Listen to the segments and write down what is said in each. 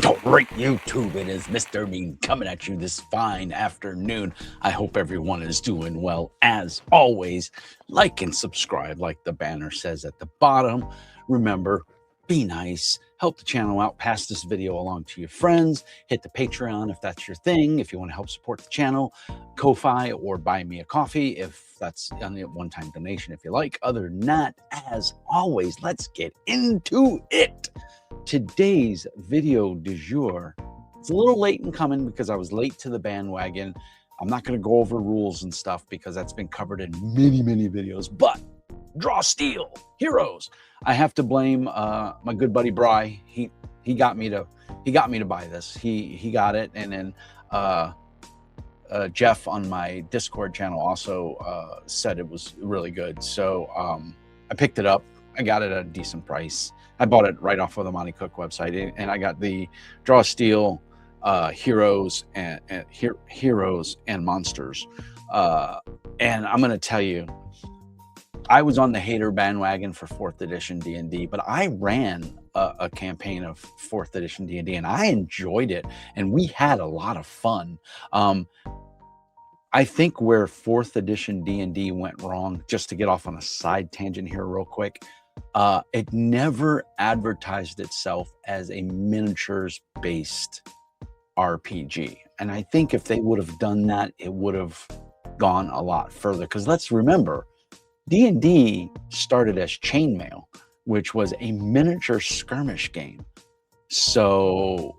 All right, YouTube, it is Mr. Mean coming at you this fine afternoon. I hope everyone is doing well. As always, like and subscribe like the banner says at the bottom. Remember, be nice, help the channel out, pass this video along to your friends, hit the Patreon if that's your thing, if you want to help support the channel, Ko-Fi or buy me a coffee if that's a one-time donation if you like. Other than that, as always, let's get into it. Today's video du jour, it's a little late in coming because I was late to the bandwagon. I'm not going to go over rules and stuff because that's been covered in many videos, but Draw Steel Heroes. I have to blame my good buddy Bry. He got me to buy this. He got it, and then Jeff on my Discord channel also said it was really good. So I picked it up. I got it at a decent price. I bought it right off of the Monty Cook website, and I got the Draw Steel Heroes and Monsters. And I'm going to tell you, I was on the hater bandwagon for 4th edition D&D, but I ran a campaign of 4th edition D&D, and I enjoyed it, and we had a lot of fun. I think where 4th edition D&D went wrong, just to get off on a side tangent here real quick, it never advertised itself as a miniatures-based RPG. And I think if they would have done that, it would have gone a lot further. Because let's remember, D&D started as Chainmail, which was a miniature skirmish game. So,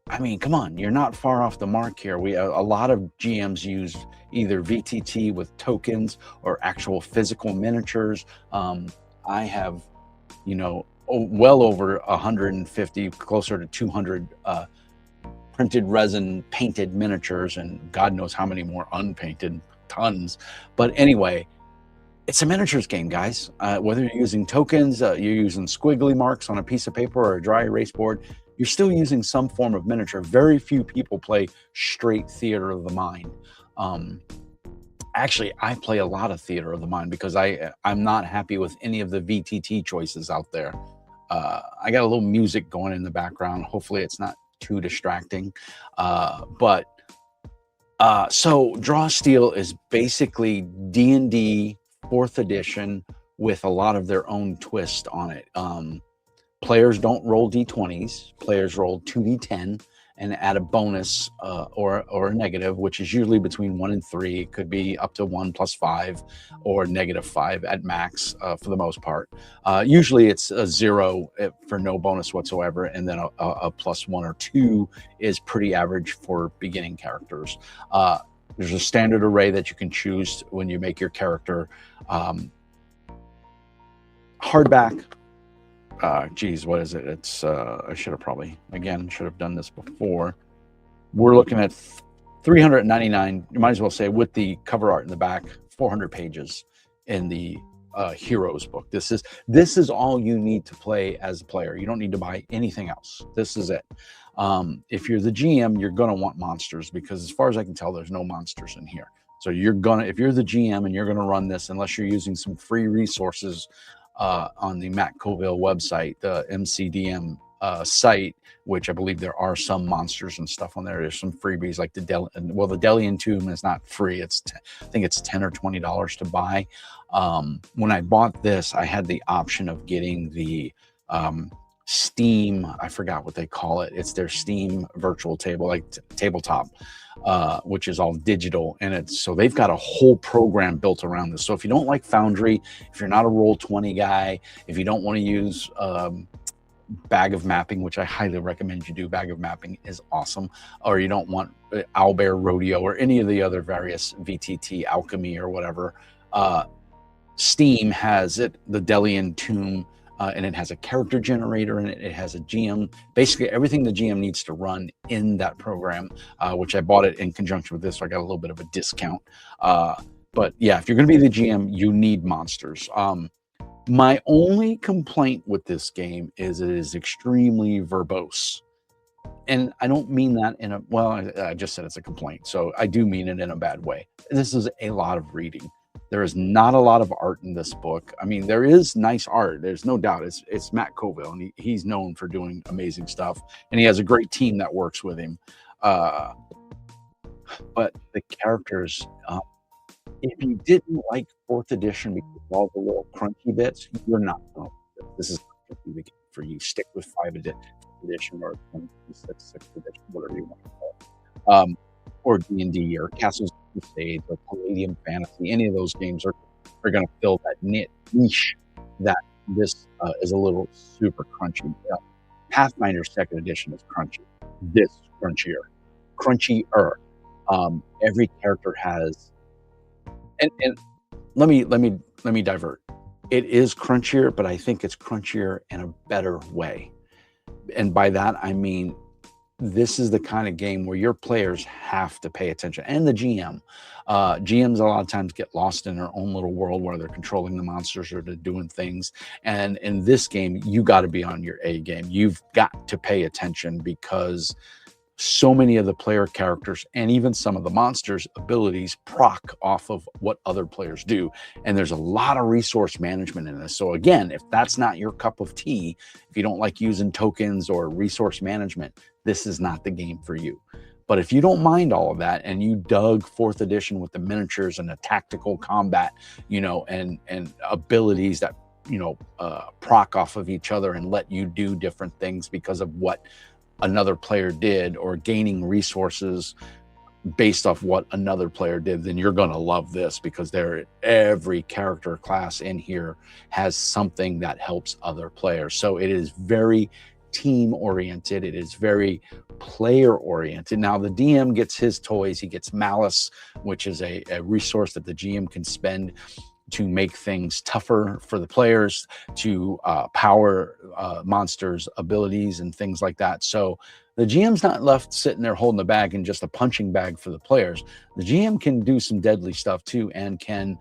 I mean, come on, you're not far off the mark here. A lot of GMs use either VTT with tokens or actual physical miniatures. I have, well over 150, closer to 200 printed resin painted miniatures, and God knows how many more unpainted, tons. But anyway, it's a miniatures game, guys. Whether you're using tokens, you're using squiggly marks on a piece of paper or a dry erase board, you're still using some form of miniature. Very few people play straight theater of the mind. Actually, I play a lot of theater of the mind because I'm not happy with any of the VTT choices out there. I got a little music going in the background. Hopefully it's not too distracting. So Draw Steel is basically D&D 4th edition with a lot of their own twist on it. Players don't roll D20s. Players roll 2D10 and add a bonus or a negative, which is usually between 1 and 3. It could be up to 1 plus 5 or -5 at max for the most part. Usually it's a 0 for no bonus whatsoever, and then a +1 or 2 is pretty average for beginning characters. There's a standard array that you can choose when you make your character. Hardback. Geez, what is it? It's I should have done this before. We're looking at 399. You might as well say with the cover art in the back, 400 pages in the Heroes book. This is all you need to play as a player. You don't need to buy anything else. This is it. If you're the GM, you're gonna want monsters, because as far as I can tell, there's no monsters in here. So if you're the GM and you're gonna run this, unless you're using some free resources on the Matt Colville website, the MCDM site, which I believe there are some monsters and stuff on there. There's some freebies like the Delian Tomb is not free. I think it's $10 or $20 to buy. When I bought this, I had the option of getting the Steam, I forgot what they call it. It's their Steam virtual table, like tabletop, which is all digital. And so they've got a whole program built around this. So if you don't like Foundry, if you're not a Roll20 guy, if you don't want to use Bag of Mapping, which I highly recommend you do, Bag of Mapping is awesome, or you don't want Owlbear Rodeo or any of the other various VTT, Alchemy or whatever, Steam has it, the Delian Tomb, and it has a character generator in it. It has a GM, basically everything the GM needs to run in that program, which I bought it in conjunction with this, so I got a little bit of a discount. But yeah, if you're going to be the GM, you need monsters. My only complaint with this game is it is extremely verbose. And I don't mean that in a, well, I just said it's a complaint, so I do mean it in a bad way. This is a lot of reading. There is not a lot of art in this book. I mean, there is nice art. There's no doubt. It's Matt Colville, and he's known for doing amazing stuff, and he has a great team that works with him. But the characters, if you didn't like 4th edition because of all the little crunchy bits, you're not going to. This is not going to be for you. Stick with 5th edition or 6th edition, whatever you want to call it. Or D&D or Castles and Crusades or Palladium Fantasy. Any of those games are going to fill that niche that this is a little super crunchy. Pathfinder 2nd edition is crunchy. This is crunchier. Every character has, and let me divert. It is crunchier, but I think it's crunchier in a better way. And by that, I mean, this is the kind of game where your players have to pay attention, and the GM. GMs a lot of times get lost in their own little world where they're controlling the monsters or they're doing things. And in this game, you got to be on your A game. You've got to pay attention because so many of the player characters and even some of the monsters' abilities proc off of what other players do. And there's a lot of resource management in this. So again, if that's not your cup of tea, if you don't like using tokens or resource management, this is not the game for you. But if you don't mind all of that and you dug 4th edition with the miniatures and the tactical combat, and abilities that, proc off of each other and let you do different things because of what another player did, or gaining resources based off what another player did, then you're going to love this, because every character class in here has something that helps other players. So it is very team oriented. It is very player oriented. Now the DM gets his toys. He gets Malice, which is a resource that the GM can spend to make things tougher for the players, to power monsters' abilities and things like that. So the GM's not left sitting there holding the bag and just a punching bag for the players. The GM can do some deadly stuff too, and can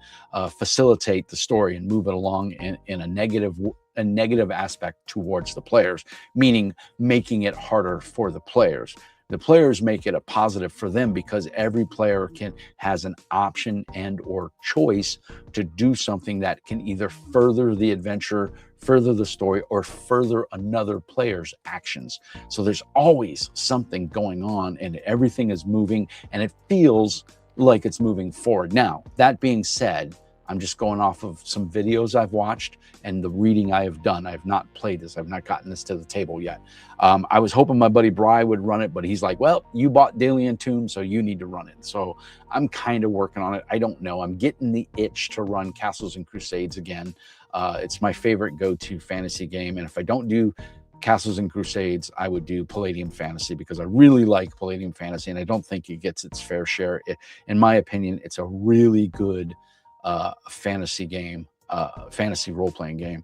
facilitate the story and move it along in a negative aspect towards the players, meaning making it harder for the players. The players make it a positive for them, because every player has an option and or choice to do something that can either further the adventure, further the story, or further another player's actions. So there's always something going on, and everything is moving, and it feels like it's moving forward. Now, that being said, I'm just going off of some videos I've watched and the reading I have done. I have not played this. I've not gotten this to the table yet. I was hoping my buddy Bry would run it, but he's like, well, you bought Dalian Tomb, so you need to run it. So I'm kind of working on it. I don't know. I'm getting the itch to run Castles and Crusades again. It's my favorite go-to fantasy game. And if I don't do Castles and Crusades, I would do Palladium Fantasy, because I really like Palladium Fantasy, and I don't think it gets its fair share. In my opinion, it's a really good fantasy game, fantasy role-playing game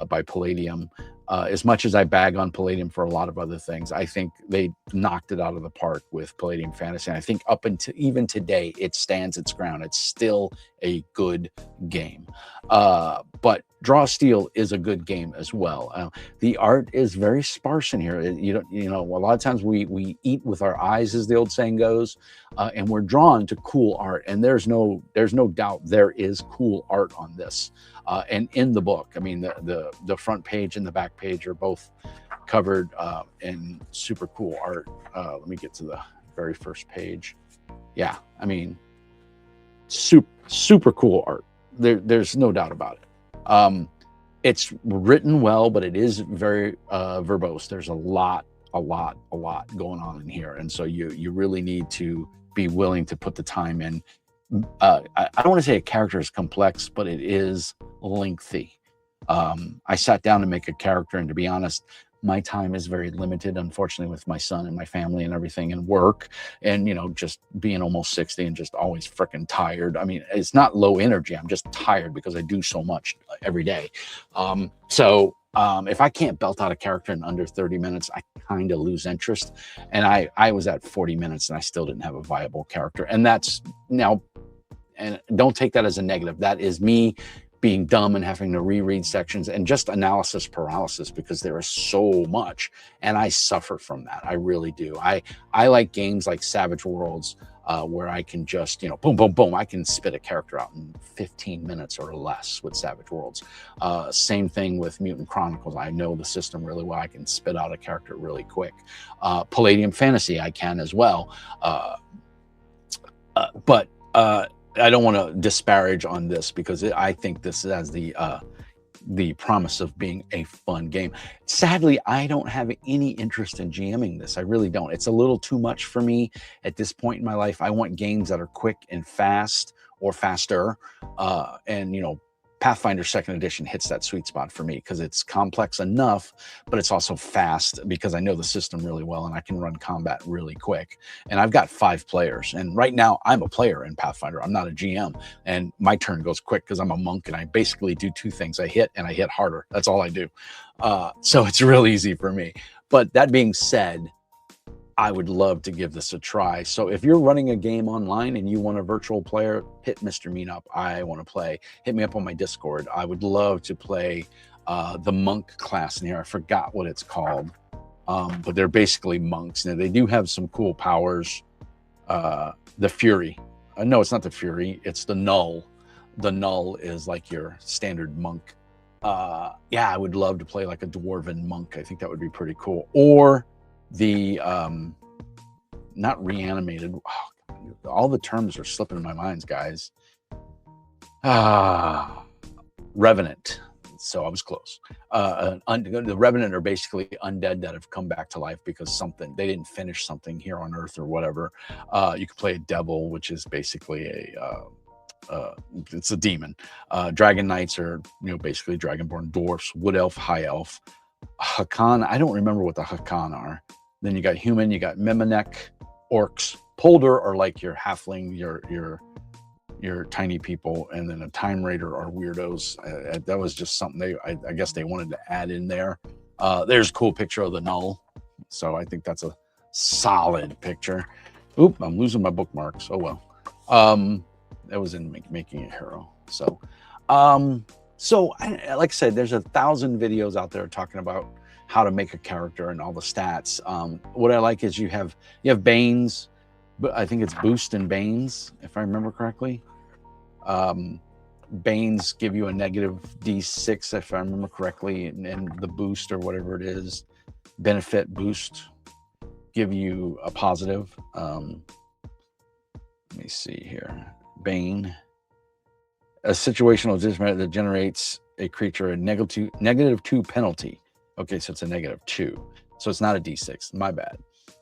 by Palladium. As much as I bag on Palladium for a lot of other things, I think they knocked it out of the park with Palladium Fantasy. And I think up until even today, it stands its ground. It's still a good game. But Draw Steel is a good game as well. The art is very sparse in here. A lot of times we eat with our eyes, as the old saying goes, and we're drawn to cool art. And there's no doubt there is cool art on this. And in the book, I mean, the front page and the back page are both covered in super cool art. Let me get to the very first page. Yeah, I mean, super cool art. There's no doubt about it. It's written well, but it is very verbose. There's a lot going on in here, and so you really need to be willing to put the time in. I don't want to say a character is complex, but it is lengthy. I sat down to make a character, and to be honest, my time is very limited, unfortunately, with my son and my family and everything, and work, and just being almost 60 and just always freaking tired. I mean, it's not low energy. I'm just tired because I do so much every day. If I can't belt out a character in under 30 minutes, I kind of lose interest. And I was at 40 minutes and I still didn't have a viable character. And that's now, and don't take that as a negative. That is me being dumb and having to reread sections and just analysis paralysis, because there is so much, and I suffer from that. I really do. I like games like Savage Worlds, where I can just, boom, boom, boom. I can spit a character out in 15 minutes or less with Savage Worlds. Same thing with Mutant Chronicles. I know the system really well. I can spit out a character really quick. Palladium Fantasy, I can as well. But I don't want to disparage on this because I think this has the promise of being a fun game. Sadly, I don't have any interest in GMing this. I really don't. It's a little too much for me at this point in my life. I want games that are quick and fast or faster. And, Pathfinder 2nd Edition hits that sweet spot for me because it's complex enough, but it's also fast because I know the system really well and I can run combat really quick. And I've got 5 players. And right now I'm a player in Pathfinder. I'm not a GM. And my turn goes quick because I'm a monk and I basically do 2 things. I hit and I hit harder. That's all I do. So it's real easy for me. But that being said, I would love to give this a try. So if you're running a game online and you want a virtual player, hit Mr. Mean up. I want to play. Hit me up on my Discord. I would love to play the monk class in here. I forgot what it's called, but they're basically monks. Now, they do have some cool powers. The Fury. No, it's not the Fury. It's the Null. The Null is like your standard monk. Yeah, I would love to play like a dwarven monk. I think that would be pretty cool. Or the not reanimated. Oh, all the terms are slipping in my mind, guys. Revenant. So I was close. The Revenant are basically undead that have come back to life because they didn't finish something here on Earth or whatever. You could play a devil, which is basically it's a demon. Dragon Knights are basically dragonborn dwarfs. Wood Elf, High Elf. Hakan. I don't remember what the Hakan are. Then you got human, you got Miminek, orcs. Polder are like your halfling, your tiny people, and then a Time Raider are weirdos. That was just something I guess they wanted to add in there. There's a cool picture of the Null. So I think that's a solid picture. Oop, I'm losing my bookmarks. Oh well. That was in Making a Hero. So like I said, there's 1,000 videos out there talking about how to make a character and all the stats. What I like is you have Banes, but I think it's Boost and Banes, if I remember correctly. Banes give you a negative D6, if I remember correctly, and the Boost or whatever it is, Benefit Boost, give you a positive. Let me see here. Bane. A situational disadvantage that generates a creature a -2 penalty. Okay, so it's a -2. So it's not a D6. My bad.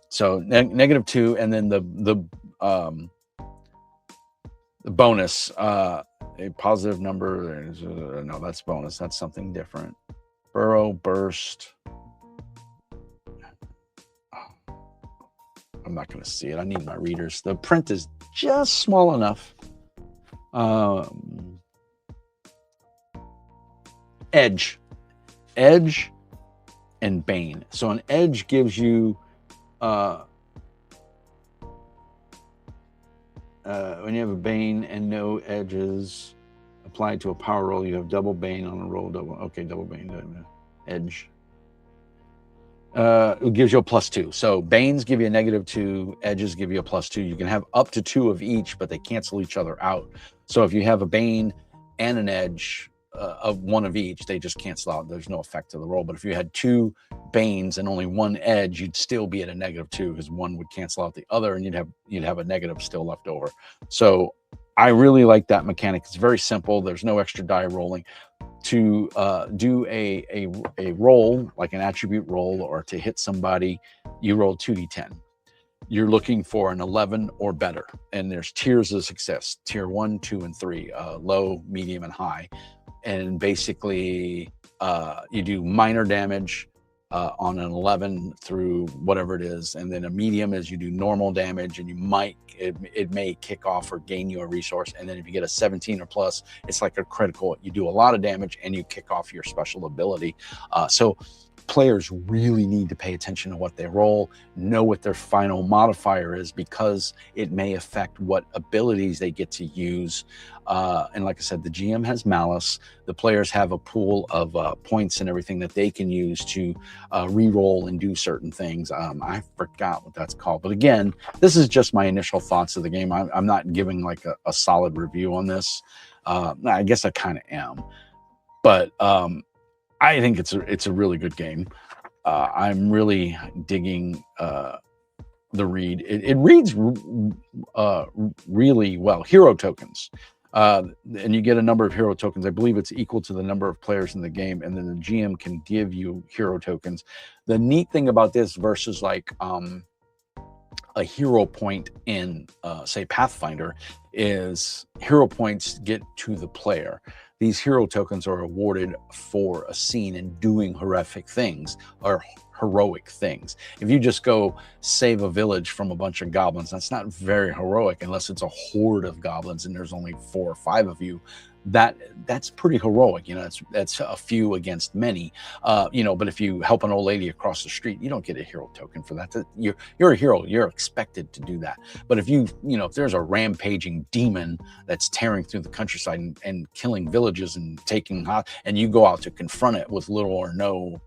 So -2, and then the bonus, a positive number. No, that's bonus. That's something different. Burrow, burst. I'm not going to see it. I need my readers. The print is just small enough. Edge, and Bane. So an edge gives you when you have a Bane and no edges applied to a power roll, you have double Bane on a roll. Double Bane, edge. It gives you a +2. So Banes give you a -2, edges give you a +2. You can have up to 2 of each, but they cancel each other out. So if you have a Bane and an edge of 1 of each, they just cancel out. There's no effect to the roll. But if you had 2 Banes and only 1 edge, you'd still be at a -2 because 1 would cancel out the other, and you'd have a negative still left over. So I really like that mechanic. It's very simple. There's no extra die rolling. To do a roll, like an attribute roll, or to hit somebody, you roll 2d10. You're looking for an 11 or better, and there's tiers of success: tier 1, 2, and 3, low, medium, and high. And basically, you do minor damage on an 11 through whatever it is, and then a medium is you do normal damage, and it may kick off or gain you a resource, and then if you get a 17 or plus, it's like a critical. You do a lot of damage and you kick off your special ability. So players really need to pay attention to what they roll, know what their final modifier is, because it may affect what abilities they get to use. And like I said, the GM has malice. The players have a pool of points and everything that they can use to re-roll and do certain things. I forgot what that's called. But again, this is just my initial thoughts of the game. I'm not giving like a solid review on this. I guess I kind of am. But I think it's a really good game. I'm really digging the read. It reads really well. Hero tokens. And you get a number of hero tokens. I believe it's equal to the number of players in the game, and then the GM can give you hero tokens. The neat thing about this versus like a hero point in say Pathfinder is hero points get to the player. These hero tokens are awarded for a scene and doing horrific things or heroic things. If you just go save a village from a bunch of goblins, that's not very heroic unless it's a horde of goblins and there's only 4 or 5 of you. That's pretty heroic, you know. That's a few against many, you know. But if you help an old lady across the street, you don't get a hero token for that. You're a hero. You're expected to do that. But if you know, if there's a rampaging demon that's tearing through the countryside and killing villages and taking and you go out to confront it with little or no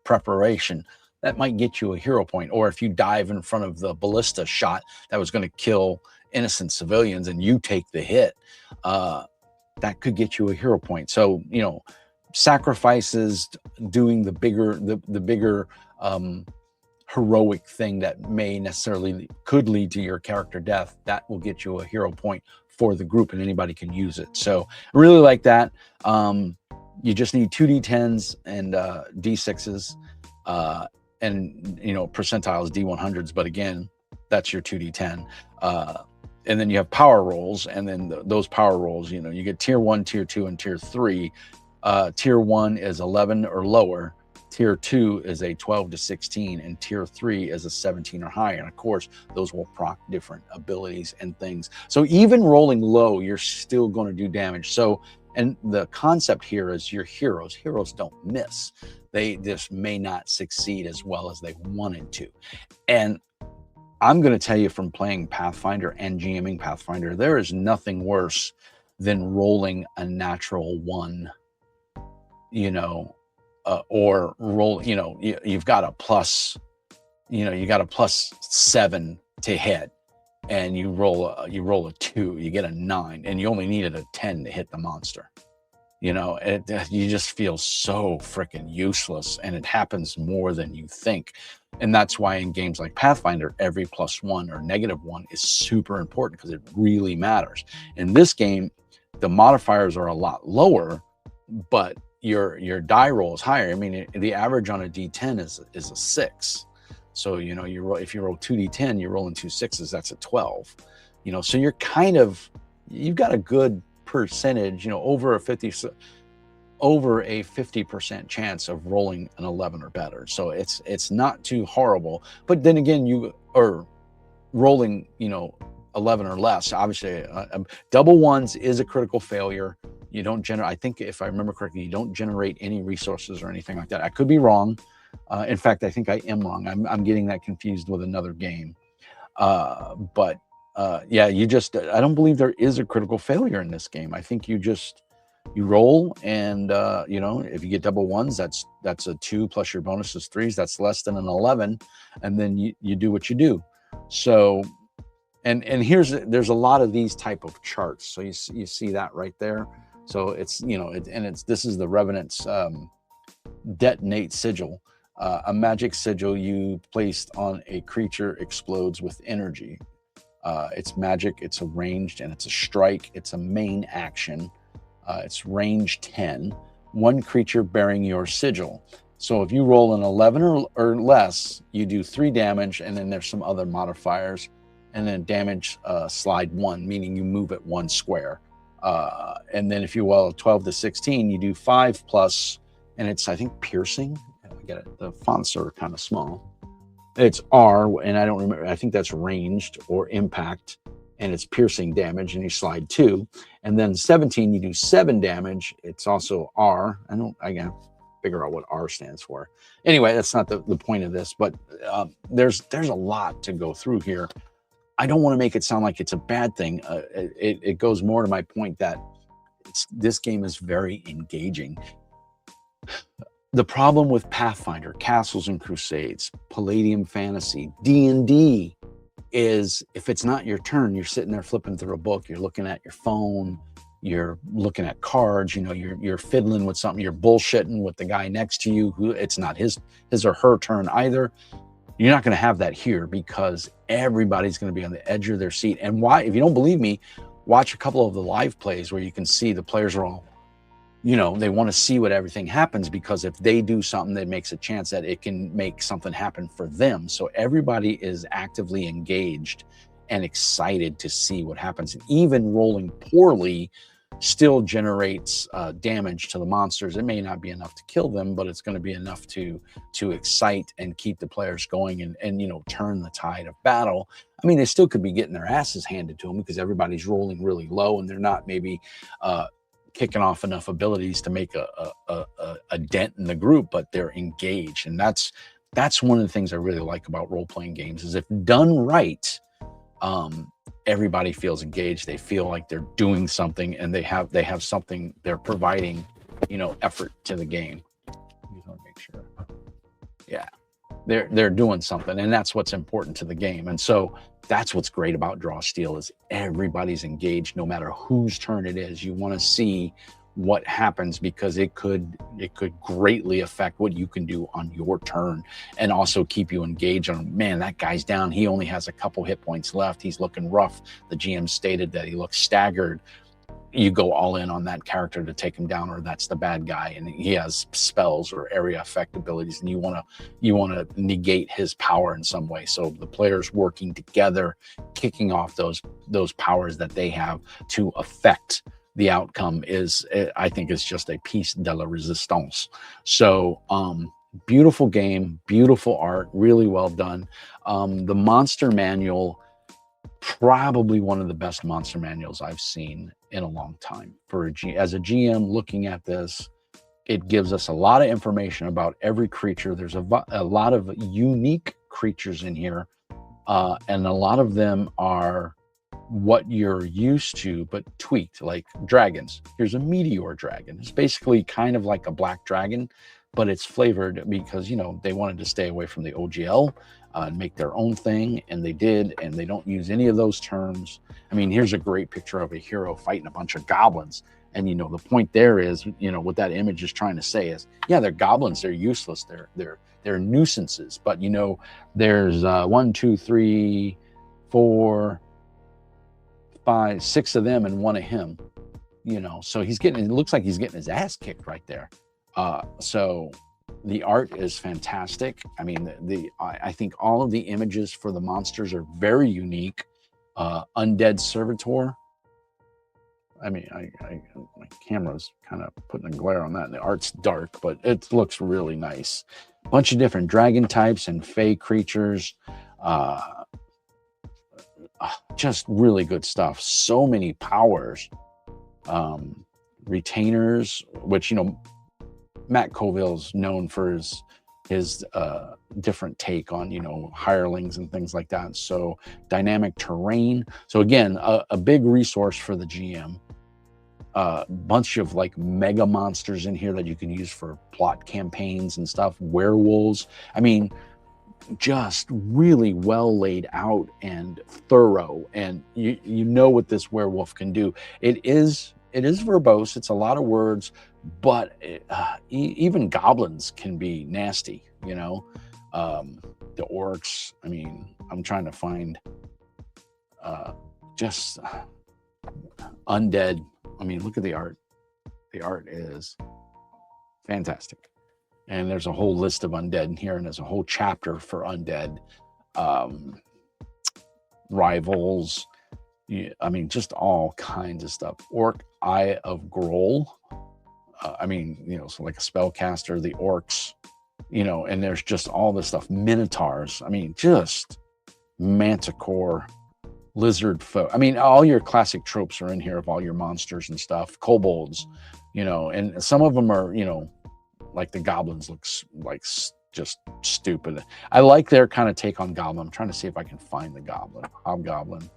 preparation, that might get you a hero point. Or if you dive in front of the ballista shot that was going to kill innocent civilians and you take the hit, that could get you a hero point. So, you know, sacrifices, doing the bigger heroic thing that may necessarily could lead to your character death, that will get you a hero point for the group, and anybody can use it. So I really like that. You just need 2d10s and d6s, and you know, percentiles d100s, but again, that's your 2d10. And then you have power rolls, and then those power rolls, you know, you get tier 1, tier 2, and tier 3. Tier 1 is 11 or lower, tier 2 is a 12 to 16, and tier 3 is a 17 or higher. And of course, those will proc different abilities and things. So even rolling low, you're still going to do damage. So, and the concept here is your heroes don't miss. They just may not succeed as well as they wanted to. And I'm going to tell you, from playing Pathfinder and GMing Pathfinder, there is nothing worse than rolling a natural 1, you know, or roll, you know, you've got a plus, you know, you got a +7 to hit, and you roll a 2, you get a 9, and you only needed a 10 to hit the monster. You know, you just feel so freaking useless, and it happens more than you think. And that's why in games like Pathfinder, every +1 or -1 is super important, because it really matters. In this game, the modifiers are a lot lower, but your die roll is higher. I mean, the average on a D10 is a 6. So, you know, if you roll 2d10, you're rolling 2 6s, that's a 12. You know, so you're you've got a good percentage, you know, over a 50% chance of rolling an 11 or better. So it's not too horrible. But then again, you are rolling, you know, 11 or less. Obviously, double ones is a critical failure. You don't generate, I think if I remember correctly, you don't generate any resources or anything like that. I could be wrong. In fact, I think I am wrong. I'm getting that confused with another game. But yeah, I don't believe there is a critical failure in this game. I think you roll, and you know, if you get double ones, that's a 2 plus your bonus is 3s. That's less than an 11, and then you do what you do. So, and there's a lot of these type of charts. So you see that right there. So it's, you know, this is the Revenant's detonate sigil. A magic sigil you placed on a creature explodes with energy. It's magic, it's a ranged, and it's a strike. It's a main action. It's range 10. 1 creature bearing your sigil. So if you roll an 11 or less, you do 3 damage, and then there's some other modifiers. And then damage slide 1, meaning you move it 1 square. And then if you roll 12 to 16, you do 5 plus, and it's, I think, piercing. I get it. The fonts are kind of small. It's R, and I don't remember. I think that's ranged or impact, and it's piercing damage, and you slide 2. And then 17, you do 7 damage. It's also R. figure out what R stands for. Anyway, that's not the point of this, but there's a lot to go through here. I don't want to make it sound like it's a bad thing. It goes more to my point that this game is very engaging. The problem with Pathfinder, Castles and Crusades, Palladium Fantasy, D&D is if it's not your turn, you're sitting there flipping through a book, you're looking at your phone, you're looking at cards, you know, you're fiddling with something, you're bullshitting with the guy next to you who it's not his or her turn either. You're not going to have that here because everybody's going to be on the edge of their seat. And why, if you don't believe me, watch a couple of the live plays where you can see the players are all, you know, they want to see what everything happens, because if they do something, that makes a chance that it can make something happen for them. So everybody is actively engaged and excited to see what happens. And even rolling poorly still generates damage to the monsters. It may not be enough to kill them, but it's going to be enough to excite and keep the players going and you know, turn the tide of battle. I mean, they still could be getting their asses handed to them because everybody's rolling really low and they're not maybe kicking off enough abilities to make a dent in the group, but they're engaged. And that's one of the things I really like about role-playing games is if done right, everybody feels engaged. They feel like they're doing something and they have something, they're providing, you know, effort to the game. You want to make sure. Yeah, they're doing something, and that's what's important to the game. And so that's what's great about Draw Steel is everybody's engaged no matter whose turn it is. You want to see what happens because it could greatly affect what you can do on your turn, and also keep you engaged on, man, that guy's down, he only has a couple hit points left, he's looking rough, the GM stated that he looks staggered. You go all in on that character to take him down, or that's the bad guy and he has spells or area effect abilities and you want to negate his power in some way. So the players working together, kicking off those powers that they have to affect the outcome is, I think, is just a piece de la resistance. So beautiful game, beautiful art, really well done. The monster manual, probably one of the best monster manuals I've seen in a long time. As a GM looking at this, it gives us a lot of information about every creature. There's a lot of unique creatures in here, and a lot of them are what you're used to but tweaked, like dragons. Here's a meteor dragon. It's basically kind of like a black dragon, but it's flavored because, you know, they wanted to stay away from the OGL and make their own thing, and they did, and they don't use any of those terms. I mean, here's a great picture of a hero fighting a bunch of goblins, and you know, the point there is, you know, what that image is trying to say is, yeah, they're goblins, they're useless, they're nuisances, but you know, there's 1, 2, 3, 4, 5, 6 of them and one of him, you know, so he's getting, it looks like he's getting his ass kicked right there. So the art is fantastic. I mean, I think all of the images for the monsters are very unique. Undead Servitor. I mean, my camera's kind of putting a glare on that, and the art's dark, but it looks really nice. Bunch of different dragon types and fey creatures. Just really good stuff. So many powers. Retainers, which, you know, Matt Colville's known for his different take on, you know, hirelings and things like that. So dynamic terrain. So again, a big resource for the GM. Bunch of like mega monsters in here that you can use for plot campaigns and stuff. Werewolves. I mean, just really well laid out and thorough. And you know what this werewolf can do. It is verbose. It's a lot of words, but even goblins can be nasty, you know. The orcs, I mean, I'm trying to find just undead. I mean, look at the art. The art is fantastic. And there's a whole list of undead in here, and there's a whole chapter for undead. Rivals. Yeah, I mean, just all kinds of stuff. Orc Eye of Groll. I mean, you know, so like a spellcaster, the orcs, you know, and there's just all this stuff. Minotaurs. I mean, just manticore, lizard folk. I mean, all your classic tropes are in here of all your monsters and stuff. Kobolds, you know, and some of them are, you know, like the goblins looks like just stupid. I like their kind of take on goblin. I'm trying to see if I can find the goblin. Hobgoblin,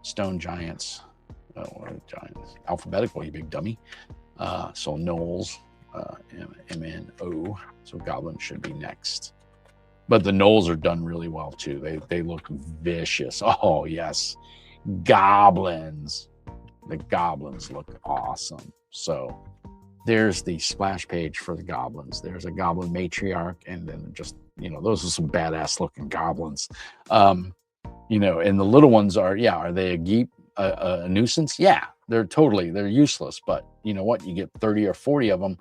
stone giants, giants, alphabetical, you big dummy. So gnolls, MNO. So goblin should be next. But the gnolls are done really well too. They look vicious. Oh yes, goblins. The goblins look awesome. So there's the splash page for the goblins. There's a goblin matriarch, and then just, you know, those are some badass looking goblins. You know, and the little ones are, yeah, are they a geep, a nuisance? Yeah, they're useless. But you know what? You get 30 or 40 of them.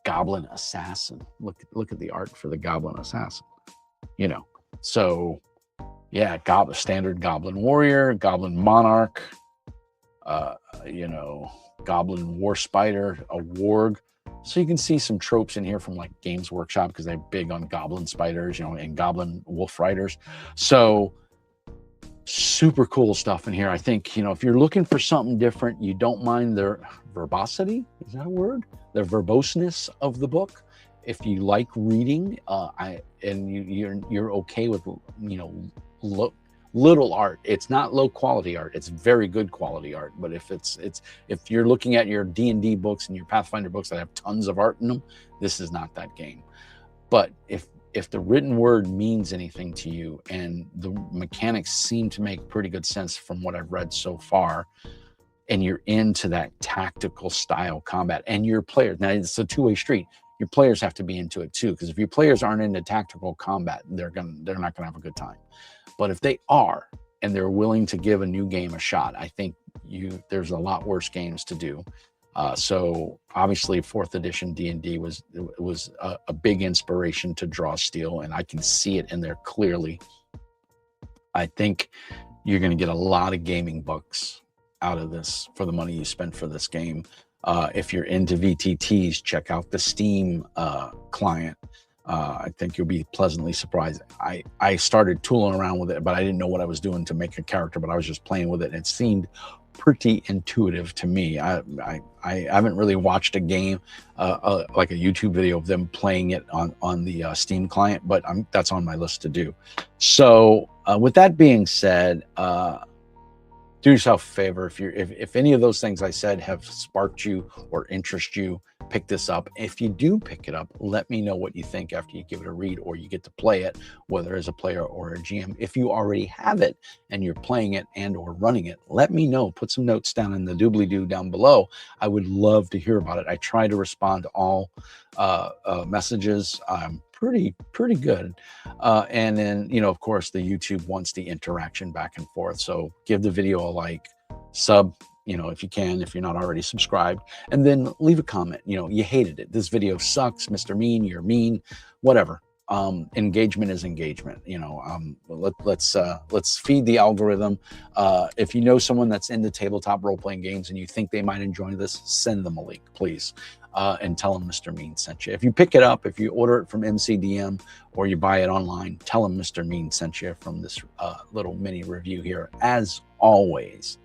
Goblin assassin. Look at the art for the goblin assassin. You know, so yeah, standard goblin warrior, goblin monarch, you know, goblin war spider, a warg. So you can see some tropes in here from like Games Workshop, because they're big on goblin spiders, you know, and goblin wolf riders. So super cool stuff in here. I think, you know, if you're looking for something different, you don't mind their verbosity, is that a word? The verboseness of the book. If you like reading, you're okay with, you know, little art. It's not low quality art. It's very good quality art. But if you're looking at your D&D books and your Pathfinder books that have tons of art in them, this is not that game. But if the written word means anything to you, and the mechanics seem to make pretty good sense from what I've read so far, and you're into that tactical style combat, and your players, now it's a two-way street. Your players have to be into it too, because if your players aren't into tactical combat, they're not gonna have a good time. But if they are, and they're willing to give a new game a shot, I think there's a lot worse games to do. So obviously 4th edition D&D was a big inspiration to Draw Steel, and I can see it in there clearly. I think you're going to get a lot of gaming bucks out of this for the money you spent for this game. If you're into VTTs, check out the Steam client. I think you'll be pleasantly surprised. I started tooling around with it, but I didn't know what I was doing to make a character, but I was just playing with it, and it seemed pretty intuitive to me. I haven't really watched a game like a YouTube video of them playing it on the Steam client, but that's on my list to do. So with that being said, do yourself a favor. If any of those things I said have sparked you or interest you, pick this up. If you do pick it up, let me know what you think after you give it a read, or you get to play it, whether as a player or a GM. If you already have it and you're playing it and or running it, let me know. Put some notes down in the doobly-doo down below. I would love to hear about it. I try to respond to all messages. I'm pretty good. And then, you know, of course, the YouTube wants the interaction back and forth. So give the video a like, sub, you know, if you can, if you're not already subscribed, and then leave a comment. You know, you hated it. This video sucks, Mr. Mean, you're mean, whatever. Engagement is engagement. You know, let's feed the algorithm. If you know someone that's into tabletop role-playing games and you think they might enjoy this, send them a link, please. And tell them Mr. Mean sent you. If you pick it up, if you order it from MCDM or you buy it online, tell them Mr. Mean sent you from this little mini review here. As always,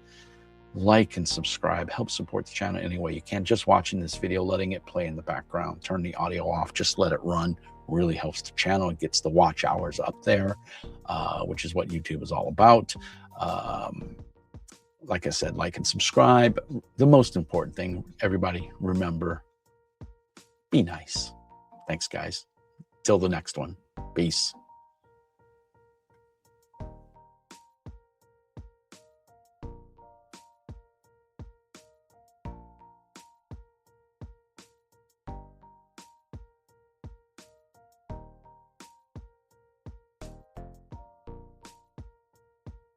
like and subscribe. Help support the channel any way you can. Just watching this video, letting it play in the background, turn the audio off, just let it run, really helps the channel. It gets the watch hours up there, which is what YouTube is all about. Like I said, like and subscribe. The most important thing, everybody, remember, be nice. Thanks, guys. Till the next one. Peace.